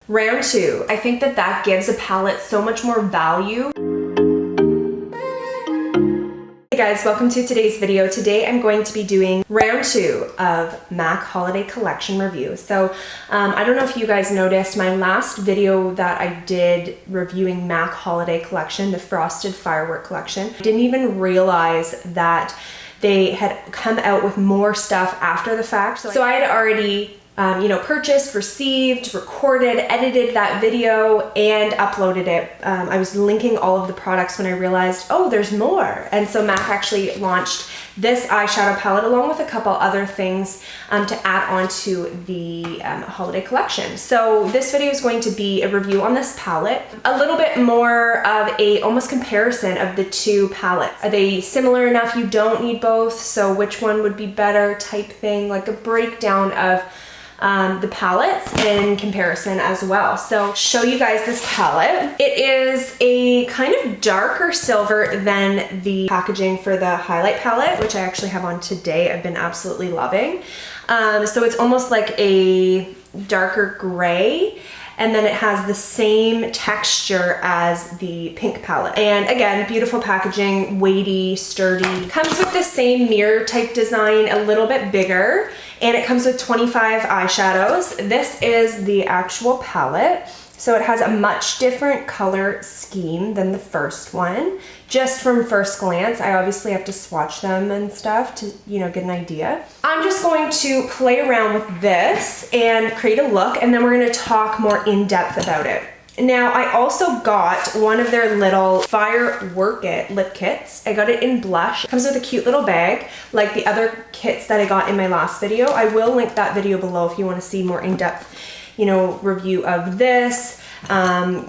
Round two, I think that gives a palette so much more value. Hey guys, welcome to today's video. Today I'm going to be doing round two of MAC Holiday Collection review. So I don't know if you guys noticed my last video that I did reviewing MAC Holiday Collection, the Frosted Firework Collection. I didn't even realize that they had come out with more stuff after the fact. So I had already purchased, received, recorded, edited that video, and uploaded it. I was linking all of the products when I realized, oh, there's more. And so MAC actually launched this eyeshadow palette along with a couple other things to add on to the holiday collection. So this video is going to be a review on this palette, a little bit more of a almost comparison of the two palettes. Are they similar enough you don't need both? So which one would be better type thing, like a breakdown of the palettes in comparison as well. So show you guys this palette. It is a kind of darker silver than the packaging for the highlight palette, which I actually have on today. I've been absolutely loving. So it's almost like a darker gray, and then it has the same texture as the pink palette. And again, beautiful packaging, weighty, sturdy. Comes with the same mirror type design, a little bit bigger, and it comes with 25 eyeshadows. This is the actual palette. So it has a much different color scheme than the first one. Just from first glance, I obviously have to swatch them and stuff to, get an idea. I'm just going to play around with this and create a look, and then we're gonna talk more in depth about it. Now, I also got one of their little Firework It lip kits. I got it in blush. It comes with a cute little bag, like the other kits that I got in my last video. I will link that video below if you wanna see more in-depth review of this.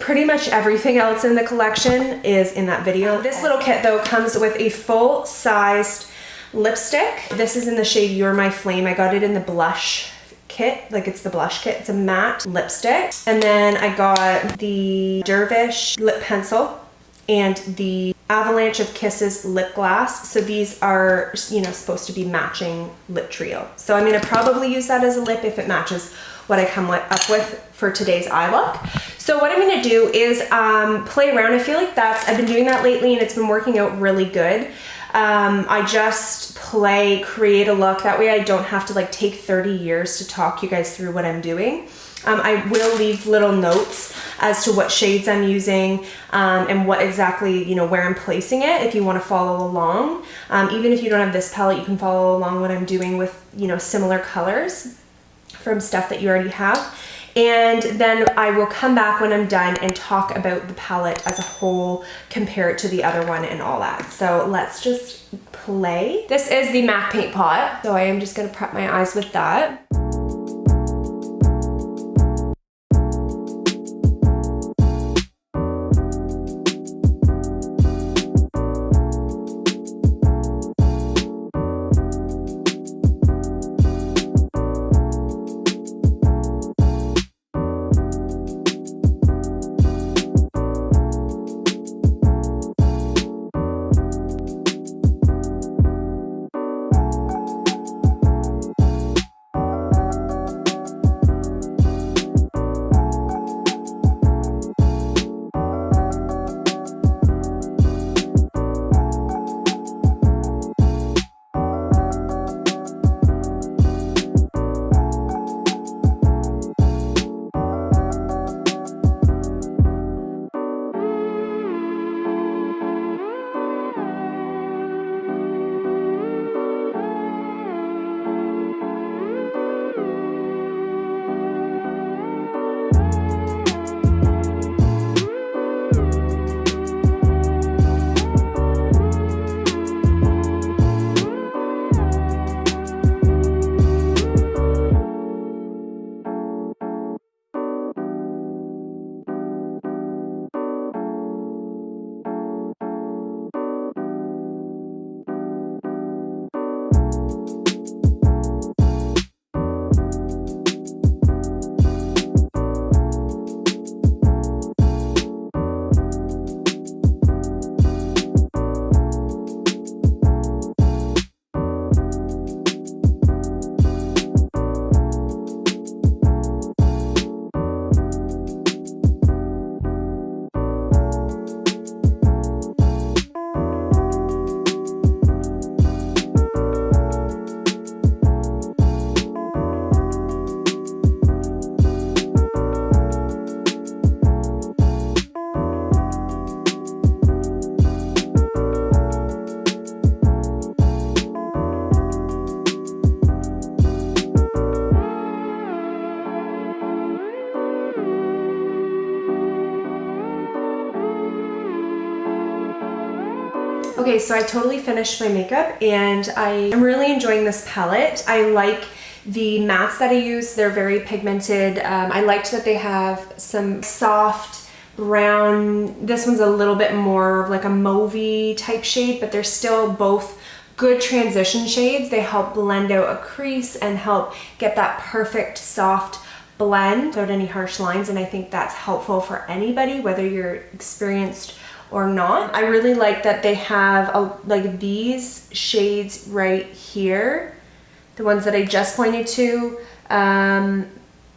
Pretty much everything else in the collection is in that video. This little kit though comes with a full-sized lipstick. This is in the shade You're My Flame. I got it in the blush kit, like it's the blush kit. It's a matte lipstick. And then I got the Dervish lip pencil and the Avalanche of Kisses lip gloss. So these are, supposed to be matching lip trio. So I'm gonna probably use that as a lip if it matches what I come up with for today's eye look. So what I'm gonna do is play around. I feel like I've been doing that lately and it's been working out really good. I just create a look. That way I don't have to take 30 years to talk you guys through what I'm doing. I will leave little notes as to what shades I'm using and what exactly, where I'm placing it if you want to follow along. Even if you don't have this palette, you can follow along what I'm doing with, similar colors from stuff that you already have. And then I will come back when I'm done and talk about the palette as a whole, compare it to the other one and all that. So let's just play. This is the MAC Paint Pot. So I am just gonna prep my eyes with that. Okay, so I totally finished my makeup and I am really enjoying this palette. I like the mattes that I use. They're very pigmented. I liked that they have some soft brown. This one's a little bit more of like a mauvey type shade, but they're still both good transition shades. They help blend out a crease and help get that perfect soft blend without any harsh lines, and I think that's helpful for anybody, whether you're experienced or not. I really like that they have like these shades right here, the ones that I just pointed to.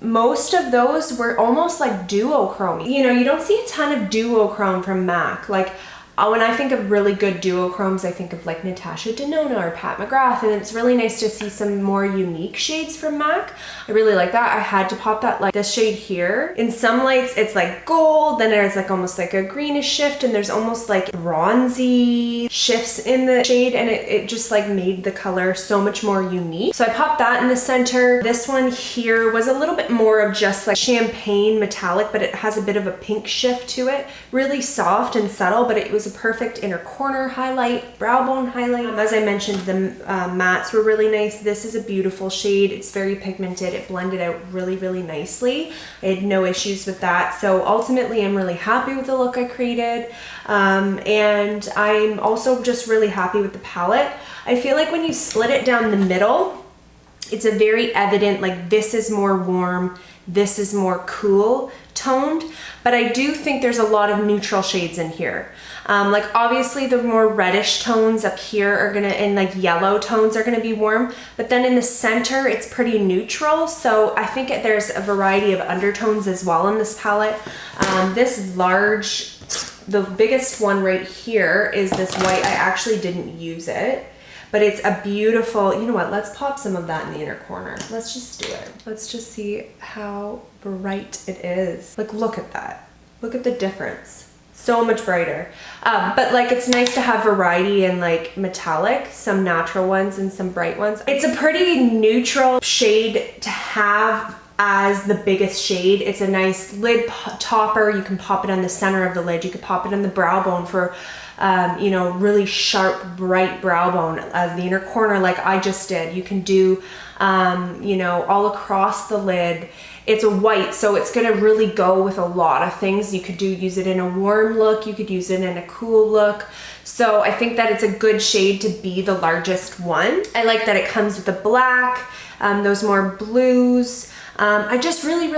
Most of those were almost like duochrome. You know, you don't see a ton of duochrome from MAC. Like when I think of really good duochromes, I think of like Natasha Denona or Pat McGrath, and it's really nice to see some more unique shades from MAC. I really like that. I had to pop that, like this shade here. In some lights, it's like gold, then there's like almost like a greenish shift, and there's almost like bronzy shifts in the shade, and it just like made the color so much more unique. So I popped that in the center. This one here was a little bit more of just like champagne metallic, but it has a bit of a pink shift to it. Really soft and subtle, but it was a perfect inner corner highlight, brow bone highlight. As I mentioned, the mattes were really nice. This is a beautiful shade. It's very pigmented. It blended out really, really nicely. I had no issues with that. So ultimately, I'm really happy with the look I created. And I'm also just really happy with the palette. I feel like when you split it down the middle, it's a very evident, like this is more warm, this is more cool toned, but I do think there's a lot of neutral shades in here. Like obviously the more reddish tones up here are gonna, and like yellow tones are gonna be warm, but then in the center it's pretty neutral. So I think there's a variety of undertones as well in this palette. This large, the biggest one right here is this white. I actually didn't use it, but it's a beautiful, you know what, let's pop some of that in the inner corner. Let's just do it. Let's just see how bright it is. Like, look at that. Look at the difference. So much brighter. But like, it's nice to have variety in like metallic, some natural ones and some bright ones. It's a pretty neutral shade to have as the biggest shade. It's a nice lid topper. You can pop it on the center of the lid. You could pop it on the brow bone for you know, really sharp, bright brow bone as the inner corner like I just did. You can do, you know, all across the lid. It's a white, so it's gonna really go with a lot of things. You could use it in a warm look, you could use it in a cool look. So I think that it's a good shade to be the largest one. I like that it comes with the black, those more blues. I just really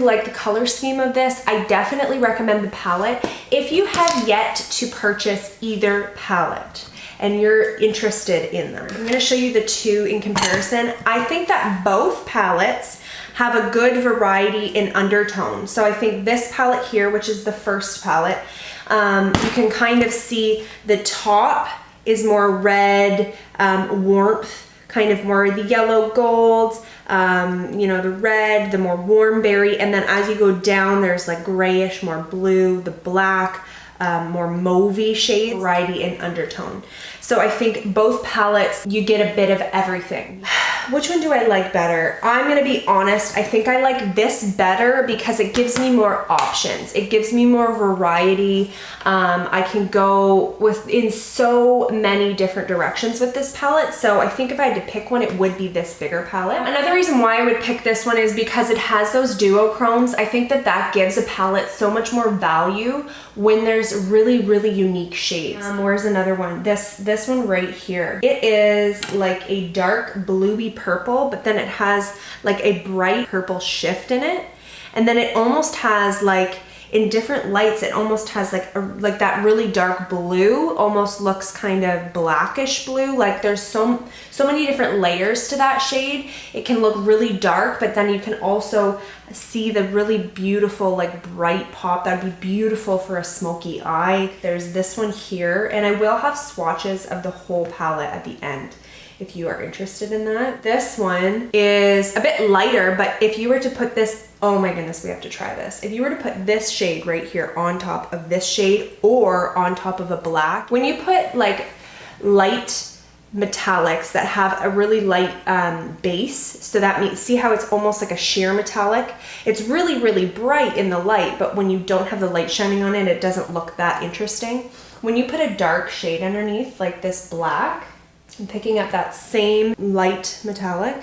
like the color scheme of this. I definitely recommend the palette. If you have yet to purchase either palette and you're interested in them, I'm gonna show you the two in comparison. I think that both palettes have a good variety in undertone. So I think this palette here, which is the first palette, you can kind of see the top is more red, warmth, kind of more the yellow gold, you know, the red, the more warm berry, and then as you go down, there's like grayish, more blue, the black, more mauvey shade, variety in undertone. So I think both palettes, you get a bit of everything. Which one do I like better? I'm gonna be honest, I think I like this better because it gives me more options. It gives me more variety. I can go in so many different directions with this palette. So I think if I had to pick one, it would be this bigger palette. Another reason why I would pick this one is because it has those duochromes. I think that that gives a palette so much more value when there's really unique shades. Where's another one? This one right here. It is like a dark bluey purple, but then it has like a bright purple shift in it. And then it almost has like, in different lights, it almost has like that really dark blue, almost looks kind of blackish blue. Like there's so many different layers to that shade. It can look really dark, but then you can also see the really beautiful like bright pop. That'd be beautiful for a smoky eye. There's this one here, and I will have swatches of the whole palette at the end if you are interested in that. This one is a bit lighter, but if you were to put this, oh my goodness, we have to try this. If you were to put this shade right here on top of this shade or on top of a black, when you put like light metallics that have a really light base. So that means, see how it's almost like a sheer metallic? It's really, really bright in the light, but when you don't have the light shining on it, it doesn't look that interesting. When you put a dark shade underneath, like this black, I'm picking up that same light metallic.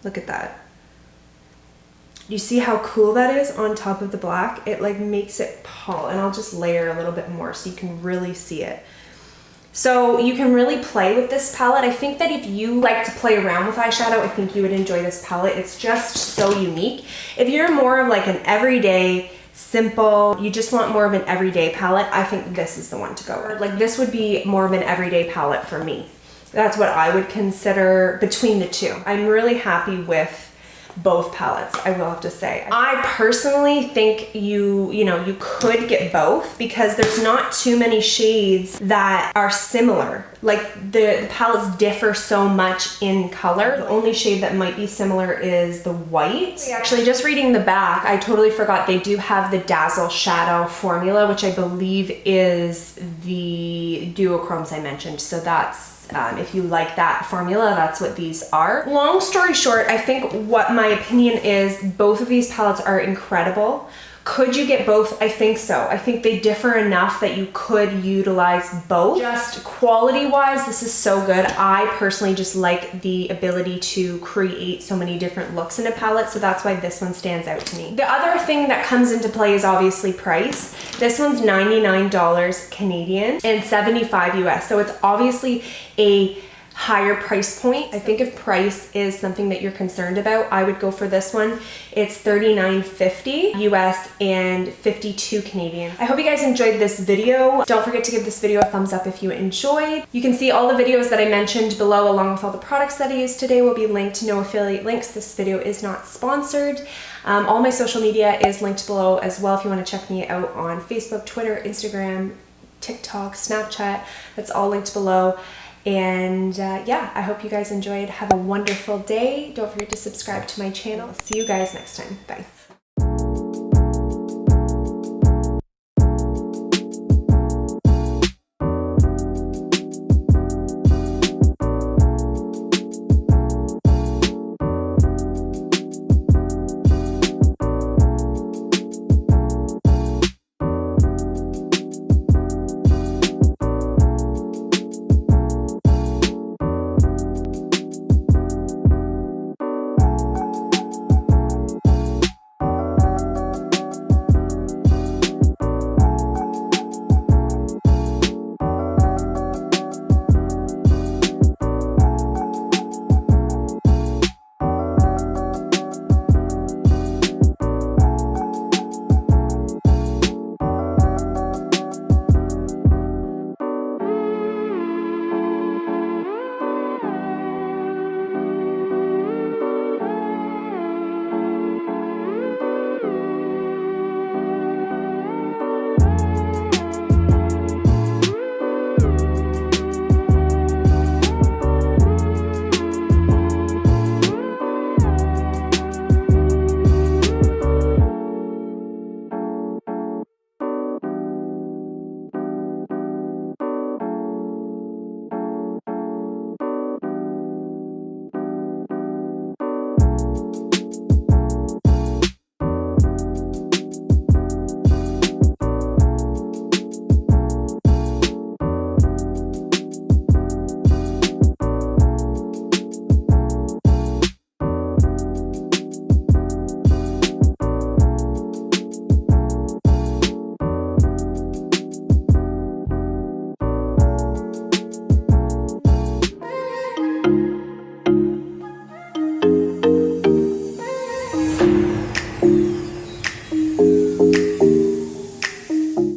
Look at that. You see how cool that is on top of the black? It like makes it pop, and I'll just layer a little bit more so you can really see it. So you can really play with this palette. I think that if you like to play around with eyeshadow, I think you would enjoy this palette. It's just so unique. If you're more of like an everyday, simple, you just want more of an everyday palette, I think this is the one to go with. Like this would be more of an everyday palette for me. That's what I would consider between the two. I'm really happy with both palettes, I will have to say. I personally think you could get both because there's not too many shades that are similar. Like the palettes differ so much in color. The only shade that might be similar is the white. Actually, just reading the back, I totally forgot they do have the Dazzle Shadow formula, which I believe is the duochromes I mentioned. So that's if you like that formula, that's what these are. Long story short, I think what my opinion is, both of these palettes are incredible. Could you get both? I think so. I think they differ enough that you could utilize both. Just quality-wise, this is so good. I personally just like the ability to create so many different looks in a palette, so that's why this one stands out to me. The other thing that comes into play is obviously price. This one's $99 Canadian and $75 US, so it's obviously a higher price point. I think if price is something that you're concerned about, I would go for this one. It's $39.50 US and $52 Canadian. I hope you guys enjoyed this video. Don't forget to give this video a thumbs up if you enjoyed. You can see all the videos that I mentioned below along with all the products that I used today will be linked, no affiliate links. This video is not sponsored. All my social media is linked below as well if you want to check me out on Facebook, Twitter, Instagram, TikTok, Snapchat. That's all linked below. And yeah, I hope you guys enjoyed. Have a wonderful day. Don't forget to subscribe to my channel. See you guys next time. Bye.